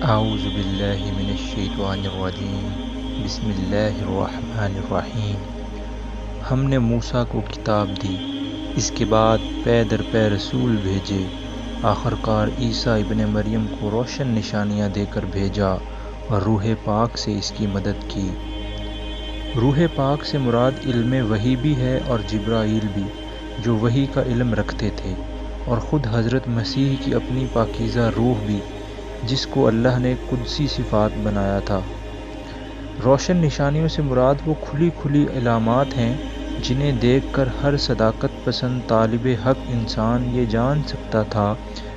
اعوذ باللہ من الشیطان الرجیم بسم اللہ الرحمن الرحیم۔ ہم نے موسیٰ کو کتاب دی، اس کے بعد پے در پے رسول بھیجے، آخر کار عیسیٰ ابن مریم کو روشن نشانیاں دے کر بھیجا اور روح پاک سے اس کی مدد کی۔ روح پاک سے مراد علم وحی بھی ہے اور جبرائیل بھی، جو وحی کا علم رکھتے تھے، اور خود حضرت مسیح کی اپنی پاکیزہ روح بھی، جس کو اللہ نے قدسی صفات بنایا تھا۔ روشن نشانیوں سے مراد وہ کھلی کھلی علامات ہیں جنہیں دیکھ کر ہر صداقت پسند طالب حق انسان یہ جان سکتا تھا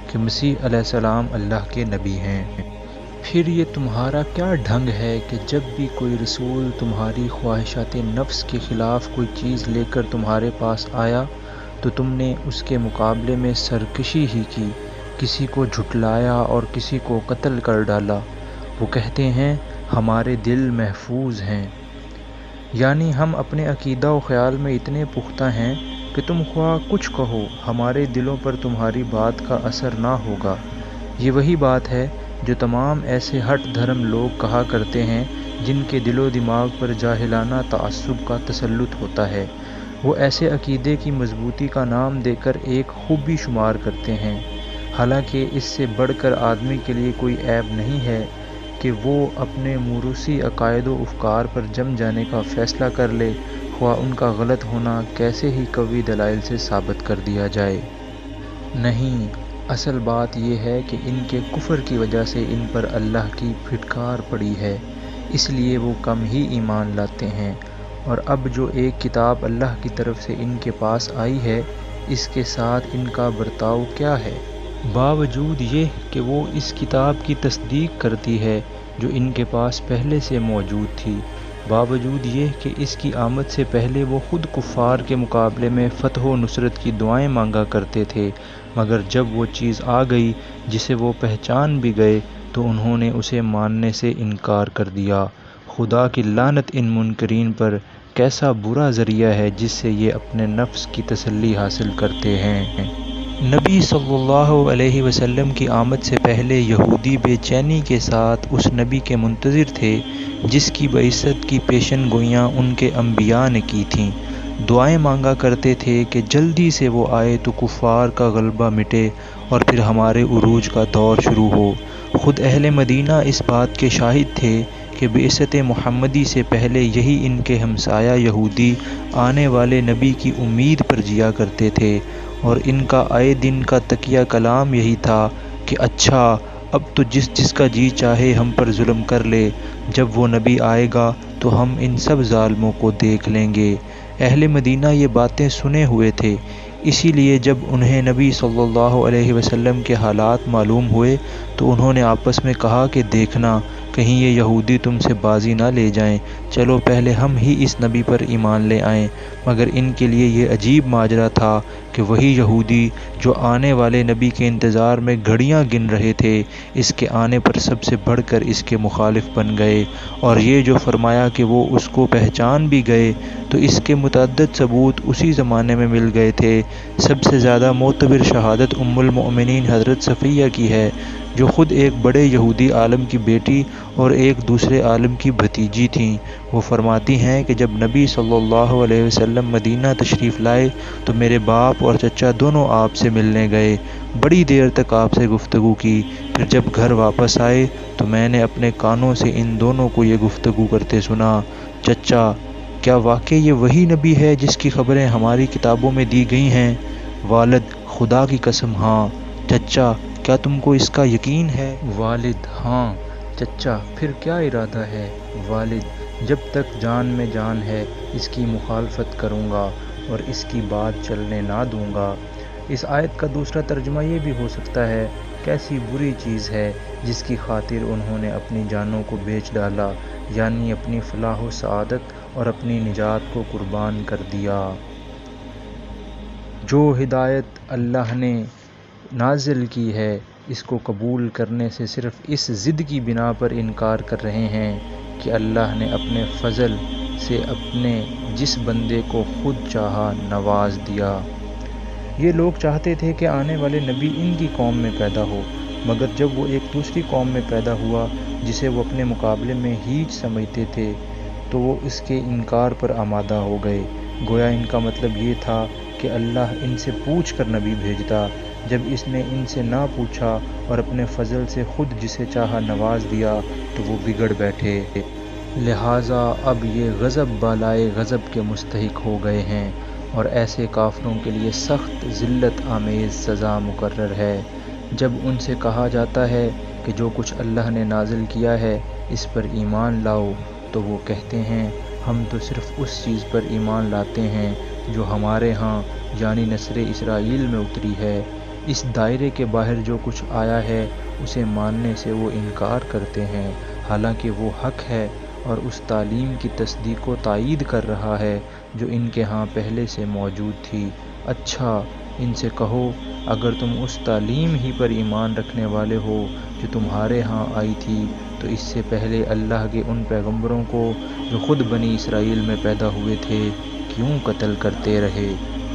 کہ مسیح علیہ السلام اللہ کے نبی ہیں۔ پھر یہ تمہارا کیا ڈھنگ ہے کہ جب بھی کوئی رسول تمہاری خواہشات نفس کے خلاف کوئی چیز لے کر تمہارے پاس آیا تو تم نے اس کے مقابلے میں سرکشی ہی کی، کسی کو جھٹلایا اور کسی کو قتل کر ڈالا۔ وہ کہتے ہیں ہمارے دل محفوظ ہیں، یعنی ہم اپنے عقیدہ و خیال میں اتنے پختہ ہیں کہ تم خواہ کچھ کہو ہمارے دلوں پر تمہاری بات کا اثر نہ ہوگا۔ یہ وہی بات ہے جو تمام ایسے ہٹ دھرم لوگ کہا کرتے ہیں جن کے دل و دماغ پر جاہلانہ تعصب کا تسلط ہوتا ہے۔ وہ ایسے عقیدے کی مضبوطی کا نام دے کر ایک خوبی شمار کرتے ہیں، حالانکہ اس سے بڑھ کر آدمی کے لیے کوئی عیب نہیں ہے کہ وہ اپنے موروثی عقائد و افکار پر جم جانے کا فیصلہ کر لے، خواہ ان کا غلط ہونا کیسے ہی قوی دلائل سے ثابت کر دیا جائے۔ نہیں، اصل بات یہ ہے کہ ان کے کفر کی وجہ سے ان پر اللہ کی پھٹکار پڑی ہے، اس لیے وہ کم ہی ایمان لاتے ہیں، اور اب جو ایک کتاب اللہ کی طرف سے ان کے پاس آئی ہے، اس کے ساتھ ان کا برتاؤ کیا ہے؟ باوجود یہ کہ وہ اس کتاب کی تصدیق کرتی ہے جو ان کے پاس پہلے سے موجود تھی، باوجود یہ کہ اس کی آمد سے پہلے وہ خود کفار کے مقابلے میں فتح و نصرت کی دعائیں مانگا کرتے تھے، مگر جب وہ چیز آ گئی جسے وہ پہچان بھی گئے تو انہوں نے اسے ماننے سے انکار کر دیا۔ خدا کی لعنت ان منکرین پر، کیسا برا ذریعہ ہے جس سے یہ اپنے نفس کی تسلی حاصل کرتے ہیں۔ نبی صلی اللہ علیہ وسلم کی آمد سے پہلے یہودی بے چینی کے ساتھ اس نبی کے منتظر تھے جس کی بعثت کی پیشن گوئیاں ان کے انبیاء نے کی تھیں۔ دعائیں مانگا کرتے تھے کہ جلدی سے وہ آئے تو کفار کا غلبہ مٹے اور پھر ہمارے عروج کا دور شروع ہو۔ خود اہل مدینہ اس بات کے شاہد تھے کہ بعثت محمدی سے پہلے یہی ان کے ہمسایہ یہودی آنے والے نبی کی امید پر جیا کرتے تھے، اور ان کا آئے دن کا تکیہ کلام یہی تھا کہ اچھا اب تو جس کا جی چاہے ہم پر ظلم کر لے، جب وہ نبی آئے گا تو ہم ان سب ظالموں کو دیکھ لیں گے۔ اہل مدینہ یہ باتیں سنے ہوئے تھے، اسی لیے جب انہیں نبی صلی اللہ علیہ وسلم کے حالات معلوم ہوئے تو انہوں نے آپس میں کہا کہ دیکھنا کہیں یہ یہودی تم سے بازی نہ لے جائیں، چلو پہلے ہم ہی اس نبی پر ایمان لے آئیں۔ مگر ان کے لیے یہ عجیب ماجرا تھا کہ وہی یہودی جو آنے والے نبی کے انتظار میں گھڑیاں گن رہے تھے، اس کے آنے پر سب سے بڑھ کر اس کے مخالف بن گئے، اور یہ جو فرمایا کہ وہ اس کو پہچان بھی گئے تو اس کے متعدد ثبوت اسی زمانے میں مل گئے تھے۔ سب سے زیادہ معتبر شہادت ام المؤمنین حضرت صفیہ کی ہے، جو خود ایک بڑے یہودی عالم کی بیٹی اور ایک دوسرے عالم کی بھتیجی تھیں۔ وہ فرماتی ہیں کہ جب نبی صلی اللہ علیہ وسلم مدینہ تشریف لائے تو میرے باپ اور چچا دونوں آپ سے ملنے گئے، بڑی دیر تک آپ سے گفتگو کی، پھر جب گھر واپس آئے تو میں نے اپنے کانوں سے ان دونوں کو یہ گفتگو کرتے سنا: چچا، کیا واقعی یہ وہی نبی ہے جس کی خبریں ہماری کتابوں میں دی گئی ہیں؟ والد: خدا کی قسم ہاں۔ چچا: کیا تم کو اس کا یقین ہے؟ والد: ہاں۔ چچا: پھر کیا ارادہ ہے؟ والد: جب تک جان میں جان ہے اس کی مخالفت کروں گا اور اس کی بات چلنے نہ دوں گا۔ اس آیت کا دوسرا ترجمہ یہ بھی ہو سکتا ہے: کیسی بری چیز ہے جس کی خاطر انہوں نے اپنی جانوں کو بیچ ڈالا، یعنی اپنی فلاح و سعادت اور اپنی نجات کو قربان کر دیا۔ جو ہدایت اللہ نے نازل کی ہے اس کو قبول کرنے سے صرف اس ضد کی بنا پر انکار کر رہے ہیں کہ اللہ نے اپنے فضل سے اپنے جس بندے کو خود چاہا نواز دیا۔ یہ لوگ چاہتے تھے کہ آنے والے نبی ان کی قوم میں پیدا ہو، مگر جب وہ ایک دوسری قوم میں پیدا ہوا جسے وہ اپنے مقابلے میں ہیچ سمجھتے تھے تو وہ اس کے انکار پر آمادہ ہو گئے۔ گویا ان کا مطلب یہ تھا کہ اللہ ان سے پوچھ کر نبی بھیجتا۔ جب اس نے ان سے نہ پوچھا اور اپنے فضل سے خود جسے چاہا نواز دیا تو وہ بگڑ بیٹھے۔ لہٰذا اب یہ غضب بالائے غضب کے مستحق ہو گئے ہیں اور ایسے کافروں کے لیے سخت ذلت آمیز سزا مقرر ہے۔ جب ان سے کہا جاتا ہے کہ جو کچھ اللہ نے نازل کیا ہے اس پر ایمان لاؤ تو وہ کہتے ہیں ہم تو صرف اس چیز پر ایمان لاتے ہیں جو ہمارے ہاں یعنی نصر اسرائیل میں اتری ہے۔ اس دائرے کے باہر جو کچھ آیا ہے اسے ماننے سے وہ انکار کرتے ہیں، حالانکہ وہ حق ہے اور اس تعلیم کی تصدیق و تائید کر رہا ہے جو ان کے ہاں پہلے سے موجود تھی۔ اچھا ان سے کہو اگر تم اس تعلیم ہی پر ایمان رکھنے والے ہو جو تمہارے ہاں آئی تھی تو اس سے پہلے اللہ کے ان پیغمبروں کو جو خود بنی اسرائیل میں پیدا ہوئے تھے کیوں قتل کرتے رہے؟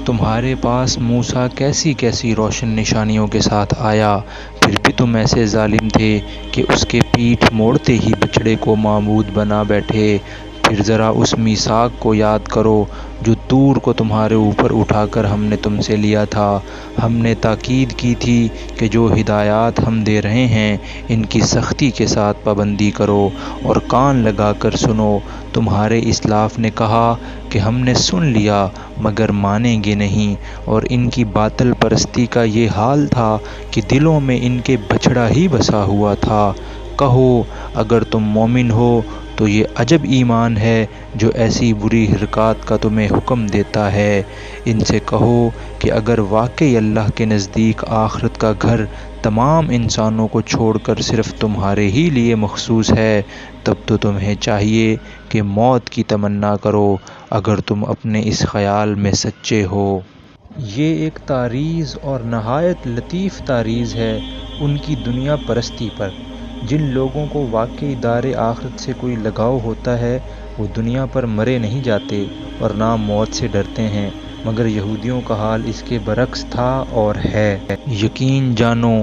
تمہارے پاس موسیٰ کیسی کیسی روشن نشانیوں کے ساتھ آیا، پھر بھی تم ایسے ظالم تھے کہ اس کے پیٹھ موڑتے ہی بچڑے کو معبود بنا بیٹھے۔ پھر ذرا اس میثاق کو یاد کرو جو طور کو تمہارے اوپر اٹھا کر ہم نے تم سے لیا تھا۔ ہم نے تاکید کی تھی کہ جو ہدایات ہم دے رہے ہیں ان کی سختی کے ساتھ پابندی کرو اور کان لگا کر سنو۔ تمہارے اسلاف نے کہا کہ ہم نے سن لیا مگر مانیں گے نہیں، اور ان کی باطل پرستی کا یہ حال تھا کہ دلوں میں ان کے بچھڑا ہی بسا ہوا تھا۔ کہو اگر تم مومن ہو تو یہ عجب ایمان ہے جو ایسی بری حرکات کا تمہیں حکم دیتا ہے۔ ان سے کہو کہ اگر واقعی اللہ کے نزدیک آخرت کا گھر تمام انسانوں کو چھوڑ کر صرف تمہارے ہی لیے مخصوص ہے تب تو تمہیں چاہیے کہ موت کی تمنا کرو اگر تم اپنے اس خیال میں سچے ہو۔ یہ ایک تعریض اور نہایت لطیف تعریض ہے ان کی دنیا پرستی پر۔ جن لوگوں کو واقعی دار آخرت سے کوئی لگاؤ ہوتا ہے وہ دنیا پر مرے نہیں جاتے اور نہ موت سے ڈرتے ہیں، مگر یہودیوں کا حال اس کے برعکس تھا اور ہے۔ یقین جانو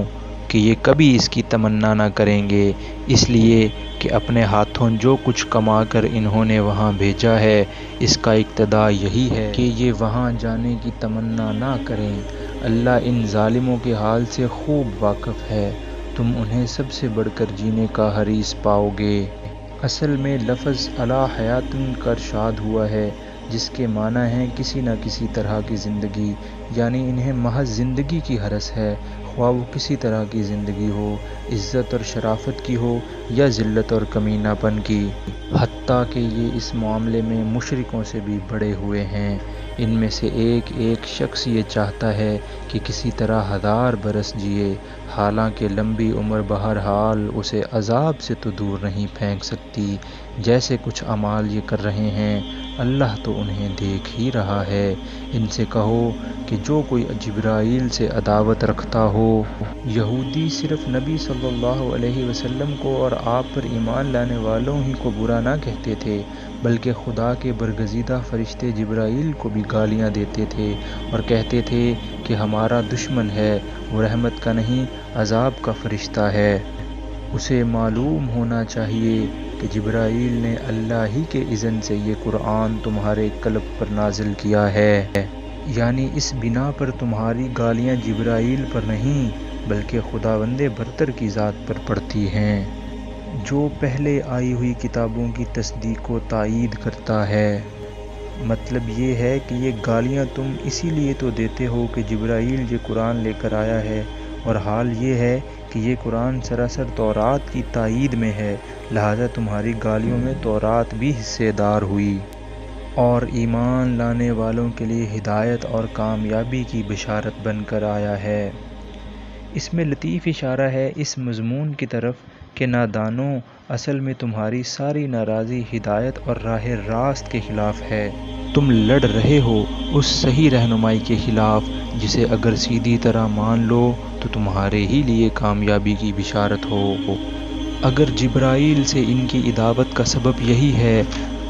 کہ یہ کبھی اس کی تمنا نہ کریں گے، اس لیے کہ اپنے ہاتھوں جو کچھ کما کر انہوں نے وہاں بھیجا ہے اس کا اقتضا یہی ہے کہ یہ وہاں جانے کی تمنا نہ کریں۔ اللہ ان ظالموں کے حال سے خوب واقف ہے، تم انہیں سب سے بڑھ کر جینے کا حریص پاؤ گے۔ اصل میں لفظ علی حیاتٍ کا ارشاد ہوا ہے جس کے معنی ہے کسی نہ کسی طرح کی زندگی، یعنی انہیں محض زندگی کی ہرس ہے، خواہ وہ کسی طرح کی زندگی ہو، عزت اور شرافت کی ہو یا ذلت اور کمینہ پن کی، حتیٰ کہ یہ اس معاملے میں مشرکوں سے بھی بڑے ہوئے ہیں۔ ان میں سے ایک ایک شخص یہ چاہتا ہے کہ کسی طرح 1000 برس جیے، حالانکہ لمبی عمر بہرحال اسے عذاب سے تو دور نہیں پھینک سکتی۔ جیسے کچھ اعمال یہ کر رہے ہیں اللہ تو انہیں دیکھ ہی رہا ہے۔ ان سے کہو کہ جو کوئی جبرائیل سے عداوت رکھتا ہو، یہودی صرف نبی صلی اللہ علیہ وسلم کو اور آپ پر ایمان لانے والوں ہی کو برا نہ کہتے تھے بلکہ خدا کے برگزیدہ فرشتے جبرائیل کو بھی گالیاں دیتے تھے اور کہتے تھے کہ ہمارا دشمن ہے، وہ رحمت کا نہیں عذاب کا فرشتہ ہے۔ اسے معلوم ہونا چاہیے کہ جبرائیل نے اللہ ہی کے اذن سے یہ قرآن تمہارے قلب پر نازل کیا ہے، یعنی اس بنا پر تمہاری گالیاں جبرائیل پر نہیں بلکہ خداوند برتر کی ذات پر پڑتی ہیں جو پہلے آئی ہوئی کتابوں کی تصدیق و تائید کرتا ہے۔ مطلب یہ ہے کہ یہ گالیاں تم اسی لیے تو دیتے ہو کہ جبرائیل یہ قرآن لے کر آیا ہے، اور حال یہ ہے کہ یہ قرآن سراسر تورات کی تائید میں ہے، لہذا تمہاری گالیوں میں تورات بھی حصے دار ہوئی اور ایمان لانے والوں کے لیے ہدایت اور کامیابی کی بشارت بن کر آیا ہے۔ اس میں لطیف اشارہ ہے اس مضمون کی طرف کہ نادانوں اصل میں تمہاری ساری ناراضی ہدایت اور راہ راست کے خلاف ہے۔ تم لڑ رہے ہو اس صحیح رہنمائی کے خلاف جسے اگر سیدھی طرح مان لو تو تمہارے ہی لیے کامیابی کی بشارت ہو۔ اگر جبرائیل سے ان کی عداوت کا سبب یہی ہے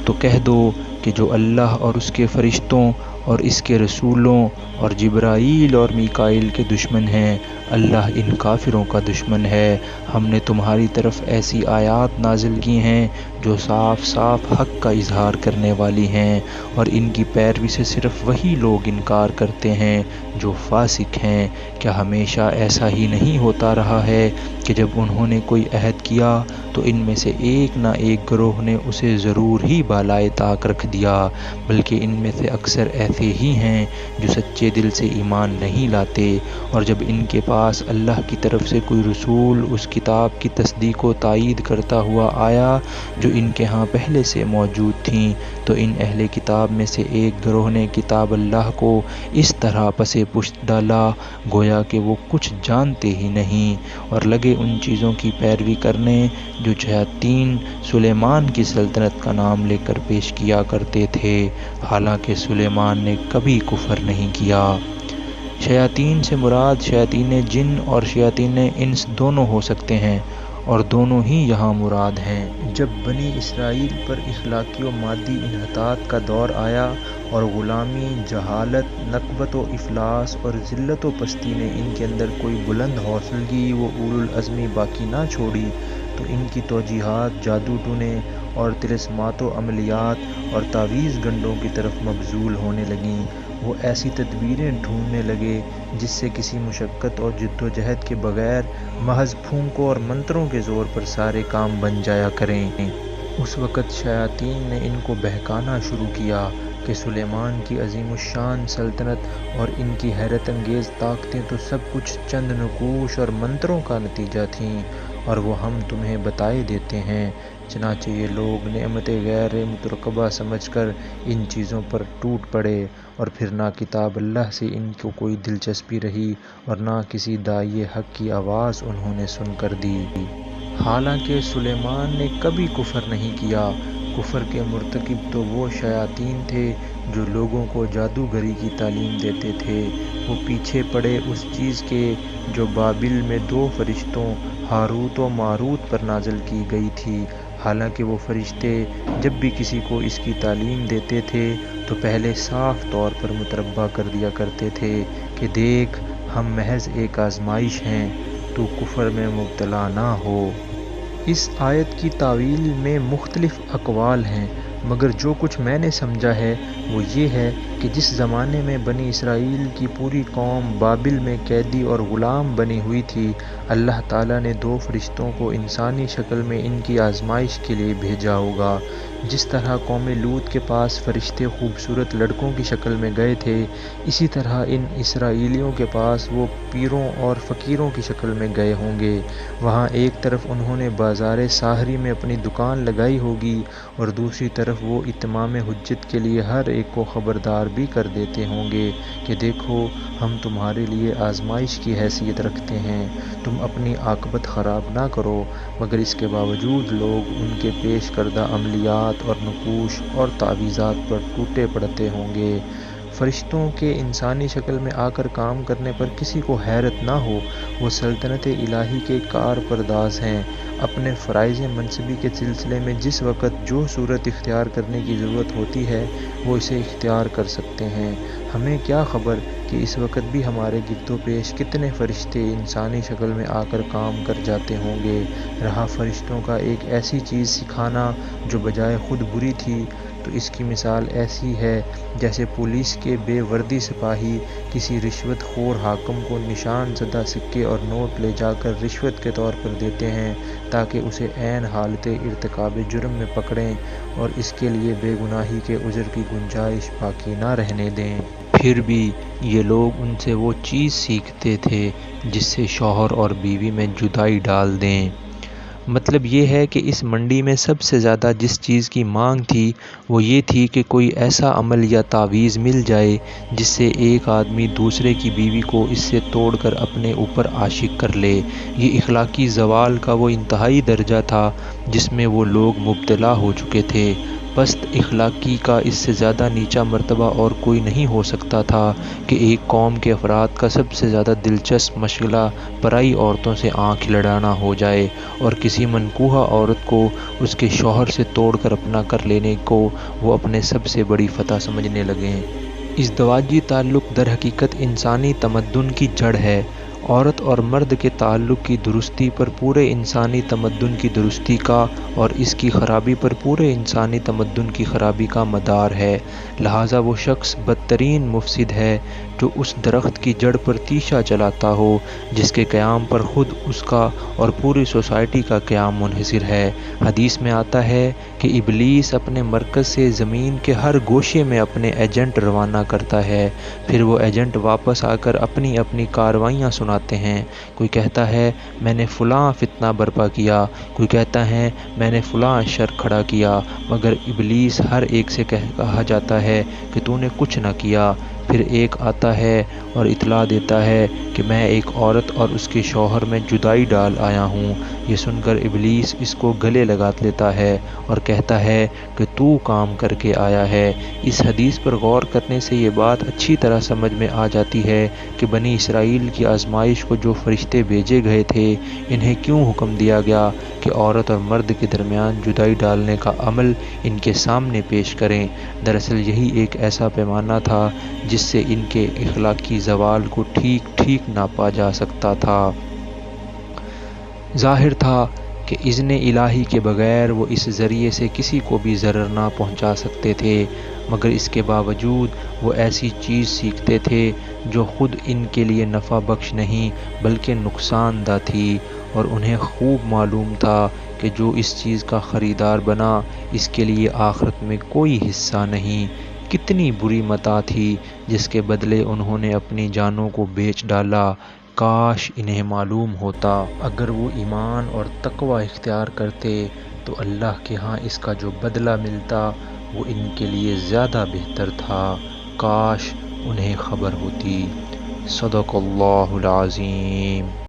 تو کہہ دو کہ جو اللہ اور اس کے فرشتوں اور اس کے رسولوں اور جبرائیل اور میکائیل کے دشمن ہیں اللہ ان کافروں کا دشمن ہے۔ ہم نے تمہاری طرف ایسی آیات نازل کی ہیں جو صاف صاف حق کا اظہار کرنے والی ہیں، اور ان کی پیروی سے صرف وہی لوگ انکار کرتے ہیں جو فاسق ہیں۔ کیا ہمیشہ ایسا ہی نہیں ہوتا رہا ہے کہ جب انہوں نے کوئی عہد کیا تو ان میں سے ایک نہ ایک گروہ نے اسے ضرور ہی بالائے طاق رکھ دیا، بلکہ ان میں سے اکثر ایسے ہی ہیں جو سچے دل سے ایمان نہیں لاتے، اور جب ان کے پاس اللہ کی طرف سے کوئی رسول اس کتاب کی تصدیق و تائید کرتا ہوا آیا جو ان کے ہاں پہلے سے موجود تھیں، تو ان اہل کتاب میں سے ایک گروہ نے کتاب اللہ کو اس طرح پس پشت ڈالا گویا کہ وہ کچھ جانتے ہی نہیں، اور لگے ان چیزوں کی پیروی کرنے جو شیاطین سلیمان کی سلطنت کا نام لے کر پیش کیا کرتے تھے، حالانکہ سلیمان نے کبھی کفر نہیں کیا۔ شیاطین سے مراد شیاطین جن اور شیاطین انس دونوں ہو سکتے ہیں، اور دونوں ہی یہاں مراد ہیں۔ جب بنی اسرائیل پر اخلاقی و مادی انحطاط کا دور آیا اور غلامی، جہالت، نکبت و افلاس اور ذلت و پستی نے ان کے اندر کوئی بلند حوصلگی و اولو العزمی باقی نہ چھوڑی، تو ان کی توجیہات جادو ٹونے اور طلسمات و عملیات اور تعویذ گنڈوں کی طرف مبذول ہونے لگیں۔ وہ ایسی تدبیریں ڈھونڈنے لگے جس سے کسی مشقت اور جد و جہد کے بغیر محض پھونکوں اور منتروں کے زور پر سارے کام بن جایا کریں۔ اس وقت شیاطین نے ان کو بہکانا شروع کیا کہ سلیمان کی عظیم الشان سلطنت اور ان کی حیرت انگیز طاقتیں تو سب کچھ چند نقوش اور منتروں کا نتیجہ تھیں، اور وہ ہم تمہیں بتائے دیتے ہیں۔ چنانچہ یہ لوگ نعمت غیر مترقبہ سمجھ کر ان چیزوں پر ٹوٹ پڑے، اور پھر نہ کتاب اللہ سے ان کو کوئی دلچسپی رہی اور نہ کسی داعی حق کی آواز انہوں نے سن کر دی۔ حالانکہ سلیمان نے کبھی کفر نہیں کیا۔ کفر کے مرتکب تو وہ شیاطین تھے جو لوگوں کو جادوگری کی تعلیم دیتے تھے۔ وہ پیچھے پڑے اس چیز کے جو بابل میں 2 فرشتوں ہاروت و ماروت پر نازل کی گئی تھی، حالانکہ وہ فرشتے جب بھی کسی کو اس کی تعلیم دیتے تھے تو پہلے صاف طور پر متربع کر دیا کرتے تھے کہ دیکھ، ہم محض ایک آزمائش ہیں، تو کفر میں مبتلا نہ ہو۔ اس آیت کی تاویل میں مختلف اقوال ہیں، مگر جو کچھ میں نے سمجھا ہے وہ یہ ہے کہ جس زمانے میں بنی اسرائیل کی پوری قوم بابل میں قیدی اور غلام بنی ہوئی تھی، اللہ تعالیٰ نے 2 فرشتوں کو انسانی شکل میں ان کی آزمائش کے لیے بھیجا ہوگا۔ جس طرح قوم لوط کے پاس فرشتے خوبصورت لڑکوں کی شکل میں گئے تھے، اسی طرح ان اسرائیلیوں کے پاس وہ پیروں اور فقیروں کی شکل میں گئے ہوں گے۔ وہاں ایک طرف انہوں نے بازار ساحری میں اپنی دکان لگائی ہوگی، اور دوسری طرف وہ اتمام حجت کے لیے ہر ایک کو خبردار بھی کر دیتے ہوں گے کہ دیکھو، ہم تمہارے لیے آزمائش کی حیثیت رکھتے ہیں، تم اپنی عاقبت خراب نہ کرو، مگر اس کے باوجود لوگ ان کے پیش کردہ عملیات اور نقوش اور تعویذات پر ٹوٹے پڑتے ہوں گے۔ فرشتوں کے انسانی شکل میں آ کر کام کرنے پر کسی کو حیرت نہ ہو، وہ سلطنت الہی کے کار پرداز ہیں۔ اپنے فرائض منصبی کے سلسلے میں جس وقت جو صورت اختیار کرنے کی ضرورت ہوتی ہے وہ اسے اختیار کر سکتے ہیں۔ ہمیں کیا خبر کہ اس وقت بھی ہمارے گرد و پیش کتنے فرشتے انسانی شکل میں آ کر کام کر جاتے ہوں گے۔ رہا فرشتوں کا ایک ایسی چیز سکھانا جو بجائے خود بری تھی، تو اس کی مثال ایسی ہے جیسے پولیس کے بے وردی سپاہی کسی رشوت خور حاکم کو نشان زدہ سکے اور نوٹ لے جا کر رشوت کے طور پر دیتے ہیں تاکہ اسے عین حالت ارتکاب جرم میں پکڑیں اور اس کے لیے بے گناہی کے عذر کی گنجائش باقی نہ رہنے دیں۔ پھر بھی یہ لوگ ان سے وہ چیز سیکھتے تھے جس سے شوہر اور بیوی میں جدائی ڈال دیں۔ مطلب یہ ہے کہ اس منڈی میں سب سے زیادہ جس چیز کی مانگ تھی وہ یہ تھی کہ کوئی ایسا عمل یا تعویذ مل جائے جس سے ایک آدمی دوسرے کی بیوی کو اس سے توڑ کر اپنے اوپر عاشق کر لے۔ یہ اخلاقی زوال کا وہ انتہائی درجہ تھا جس میں وہ لوگ مبتلا ہو چکے تھے۔ پست اخلاقی کا اس سے زیادہ نیچا مرتبہ اور کوئی نہیں ہو سکتا تھا کہ ایک قوم کے افراد کا سب سے زیادہ دلچسپ مشغلہ پرائی عورتوں سے آنکھ لڑانا ہو جائے اور کسی منکوحہ عورت کو اس کے شوہر سے توڑ کر اپنا کر لینے کو وہ اپنے سب سے بڑی فتح سمجھنے لگیں۔ ازدواجی تعلق در حقیقت انسانی تمدن کی جڑ ہے، عورت اور مرد کے تعلق کی درستی پر پورے انسانی تمدن کی درستی کا اور اس کی خرابی پر پورے انسانی تمدن کی خرابی کا مدار ہے۔ لہٰذا وہ شخص بدترین مفسد ہے جو اس درخت کی جڑ پر تیشہ چلاتا ہو جس کے قیام پر خود اس کا اور پوری سوسائٹی کا قیام منحصر ہے۔ حدیث میں آتا ہے کہ ابلیس اپنے مرکز سے زمین کے ہر گوشے میں اپنے ایجنٹ روانہ کرتا ہے، پھر وہ ایجنٹ واپس آ کر اپنی اپنی کارروائیاں سناتے ہیں۔ کوئی کہتا ہے میں نے فلاں فتنہ برپا کیا، کوئی کہتا ہے میں نے فلاں شر کھڑا کیا، مگر ابلیس ہر ایک سے کہا جاتا ہے کہ تو نے کچھ نہ کیا۔ پھر ایک آتا ہے اور اطلاع دیتا ہے کہ میں ایک عورت اور اس کے شوہر میں جدائی ڈال آیا ہوں۔ یہ سن کر ابلیس اس کو گلے لگا لیتا ہے اور کہتا ہے کہ تو کام کر کے آیا ہے۔ اس حدیث پر غور کرنے سے یہ بات اچھی طرح سمجھ میں آ جاتی ہے کہ بنی اسرائیل کی آزمائش کو جو فرشتے بھیجے گئے تھے انہیں کیوں حکم دیا گیا کہ عورت اور مرد کے درمیان جدائی ڈالنے کا عمل ان کے سامنے پیش کریں۔ دراصل یہی ایک ایسا پیمانہ تھا جس سے ان کے اخلاقی زوال کو ٹھیک ناپا جا سکتا تھا۔ ظاہر تھا کہ اذن الہی کے بغیر وہ اس ذریعے سے کسی کو بھی ضرر نہ پہنچا سکتے تھے، مگر اس کے باوجود وہ ایسی چیز سیکھتے تھے جو خود ان کے لیے نفع بخش نہیں بلکہ نقصان دہ تھی، اور انہیں خوب معلوم تھا کہ جو اس چیز کا خریدار بنا اس کے لیے آخرت میں کوئی حصہ نہیں۔ کتنی بری متاع تھی جس کے بدلے انہوں نے اپنی جانوں کو بیچ ڈالا۔ کاش انہیں معلوم ہوتا۔ اگر وہ ایمان اور تقوی اختیار کرتے تو اللہ کے ہاں اس کا جو بدلہ ملتا وہ ان کے لیے زیادہ بہتر تھا۔ کاش انہیں خبر ہوتی۔ صدق اللہ العظیم۔